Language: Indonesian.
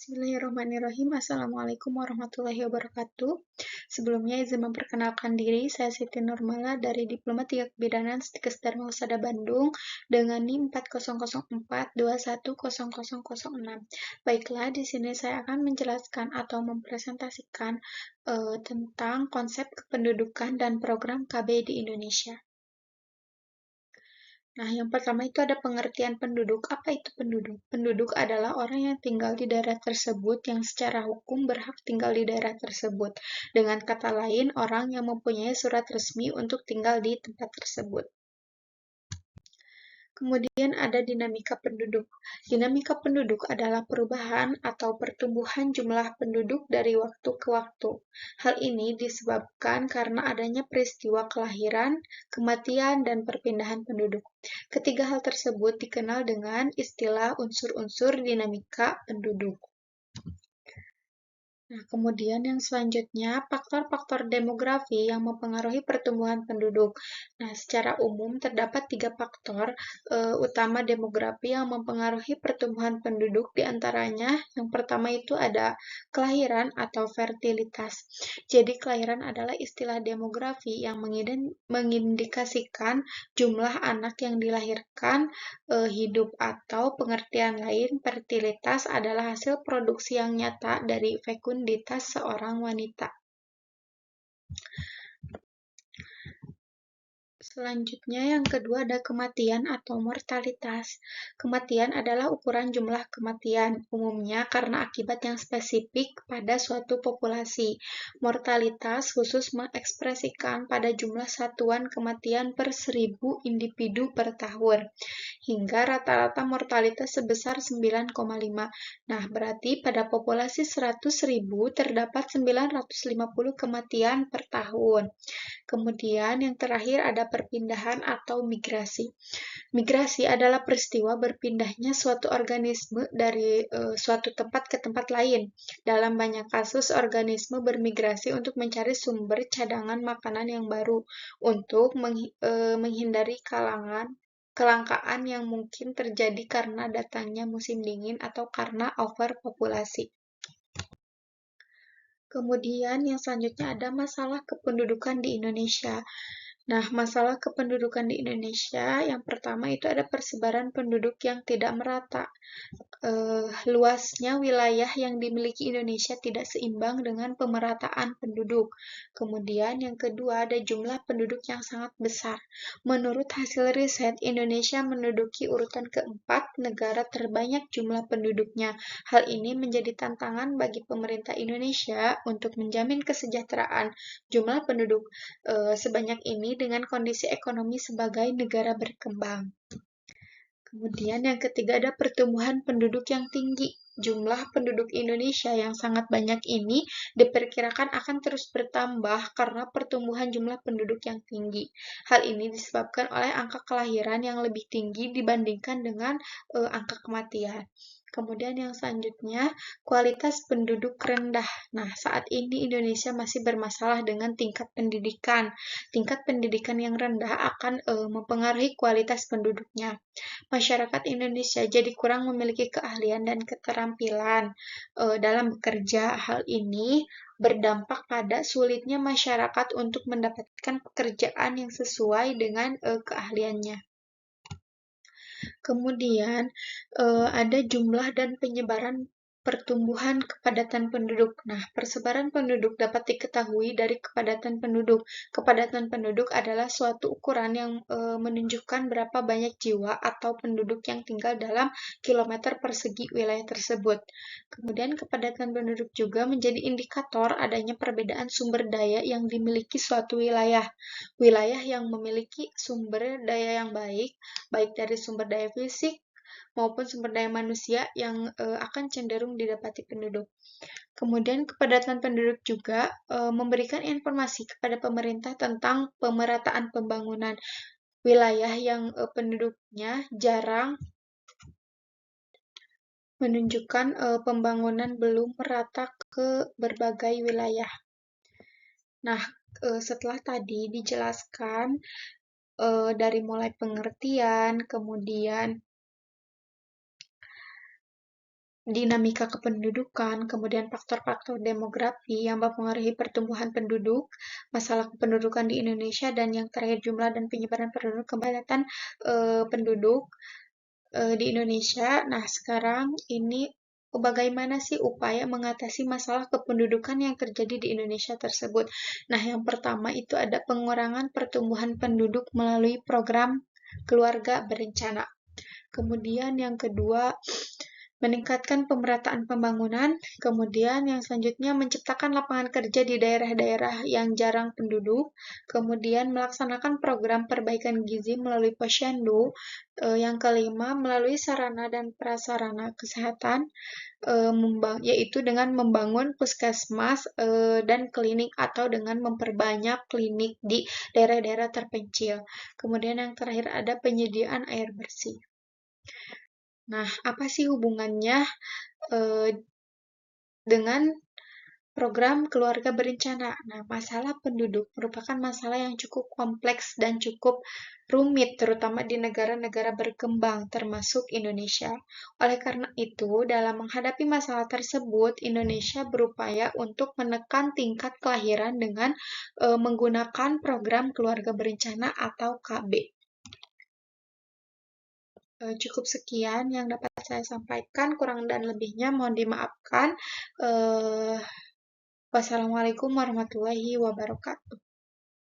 Bismillahirrahmanirrahim. Assalamualaikum warahmatullahi wabarakatuh. Sebelumnya izin memperkenalkan diri, saya Siti Nurmala dari Diploma 3 Kebidanan Stikes Dharma Husada Bandung dengan NIM 4004210006. Baiklah, di sini saya akan menjelaskan atau mempresentasikan tentang konsep kependudukan dan program KB di Indonesia. Nah, yang pertama itu ada pengertian penduduk. Apa itu penduduk? Penduduk adalah orang yang tinggal di daerah tersebut yang secara hukum berhak tinggal di daerah tersebut. Dengan kata lain, orang yang mempunyai surat resmi untuk tinggal di tempat tersebut. Kemudian ada dinamika penduduk. Dinamika penduduk adalah perubahan atau pertumbuhan jumlah penduduk dari waktu ke waktu. Hal ini disebabkan karena adanya peristiwa kelahiran, kematian, dan perpindahan penduduk. Ketiga hal tersebut dikenal dengan istilah unsur-unsur dinamika penduduk. Nah, kemudian yang selanjutnya, faktor-faktor demografi yang mempengaruhi pertumbuhan penduduk. Nah, secara umum terdapat 3 faktor utama demografi yang mempengaruhi pertumbuhan penduduk. Di antaranya, yang pertama itu ada kelahiran atau fertilitas. Jadi, kelahiran adalah istilah demografi yang mengindikasikan jumlah anak yang dilahirkan hidup, atau pengertian lain, fertilitas adalah hasil produksi yang nyata dari fekunditas seorang wanita. Selanjutnya yang kedua ada kematian atau mortalitas. Kematian adalah ukuran jumlah kematian, umumnya karena akibat yang spesifik pada suatu populasi. Mortalitas khusus mengekspresikan pada jumlah satuan kematian per 1000 individu per tahun, hingga rata-rata mortalitas sebesar 9,5. Nah, berarti pada populasi 100.000 terdapat 950 kematian per tahun. Kemudian yang terakhir ada perpindahan atau migrasi. Migrasi adalah peristiwa berpindahnya suatu organisme dari suatu tempat ke tempat lain. Dalam banyak kasus, organisme bermigrasi untuk mencari sumber cadangan makanan yang baru untuk menghindari kelangkaan yang mungkin terjadi karena datangnya musim dingin atau karena overpopulasi. Kemudian yang selanjutnya ada masalah kependudukan di Indonesia. Nah, masalah kependudukan di Indonesia yang pertama itu ada persebaran penduduk yang tidak merata. Luasnya wilayah yang dimiliki Indonesia tidak seimbang dengan pemerataan penduduk. Kemudian yang kedua ada jumlah penduduk yang sangat besar. Menurut hasil riset, Indonesia menduduki urutan keempat negara terbanyak jumlah penduduknya. Hal ini menjadi tantangan bagi pemerintah Indonesia untuk menjamin kesejahteraan jumlah penduduk sebanyak ini dengan kondisi ekonomi sebagai negara berkembang. Kemudian yang ketiga ada pertumbuhan penduduk yang tinggi. Jumlah penduduk Indonesia yang sangat banyak ini diperkirakan akan terus bertambah karena pertumbuhan jumlah penduduk yang tinggi. Hal ini disebabkan oleh angka kelahiran yang lebih tinggi dibandingkan dengan angka kematian. Kemudian yang selanjutnya, kualitas penduduk rendah. Nah, saat ini Indonesia masih bermasalah dengan tingkat pendidikan. Tingkat pendidikan yang rendah akan mempengaruhi kualitas penduduknya. Masyarakat Indonesia jadi kurang memiliki keahlian dan keterampilan dalam bekerja. Hal ini berdampak pada sulitnya masyarakat untuk mendapatkan pekerjaan yang sesuai dengan keahliannya. Kemudian ada jumlah dan penyebaran pertumbuhan kepadatan penduduk. Nah, persebaran penduduk dapat diketahui dari kepadatan penduduk. Kepadatan penduduk adalah suatu ukuran yang menunjukkan berapa banyak jiwa atau penduduk yang tinggal dalam kilometer persegi wilayah tersebut. Kemudian kepadatan penduduk juga menjadi indikator adanya perbedaan sumber daya yang dimiliki suatu wilayah. Wilayah yang memiliki sumber daya yang baik dari sumber daya fisik maupun sumber daya manusia yang akan cenderung didapati penduduk. Kemudian kepadatan penduduk juga memberikan informasi kepada pemerintah tentang pemerataan pembangunan. Wilayah yang penduduknya jarang menunjukkan pembangunan belum merata ke berbagai wilayah. Nah, setelah tadi dijelaskan dari mulai pengertian, kemudian dinamika kependudukan, kemudian faktor-faktor demografi yang mempengaruhi pertumbuhan penduduk, masalah kependudukan di Indonesia, dan yang terakhir jumlah dan penyebaran penduduk kepadatan penduduk di Indonesia. Nah, sekarang ini bagaimana sih upaya mengatasi masalah kependudukan yang terjadi di Indonesia tersebut? Nah, yang pertama itu ada pengurangan pertumbuhan penduduk melalui program keluarga berencana. Kemudian yang kedua, meningkatkan pemerataan pembangunan. Kemudian yang selanjutnya, menciptakan lapangan kerja di daerah-daerah yang jarang penduduk. Kemudian melaksanakan program perbaikan gizi melalui posyandu. Yang kelima, melalui sarana dan prasarana kesehatan, yaitu dengan membangun puskesmas dan klinik atau dengan memperbanyak klinik di daerah-daerah terpencil. Kemudian yang terakhir ada penyediaan air bersih. Nah, apa sih hubungannya dengan program keluarga berencana? Nah, masalah penduduk merupakan masalah yang cukup kompleks dan cukup rumit, terutama di negara-negara berkembang, termasuk Indonesia. Oleh karena itu, dalam menghadapi masalah tersebut, Indonesia berupaya untuk menekan tingkat kelahiran dengan menggunakan program keluarga berencana atau KB. Cukup sekian yang dapat saya sampaikan, kurang dan lebihnya mohon dimaafkan. Wassalamualaikum warahmatullahi wabarakatuh.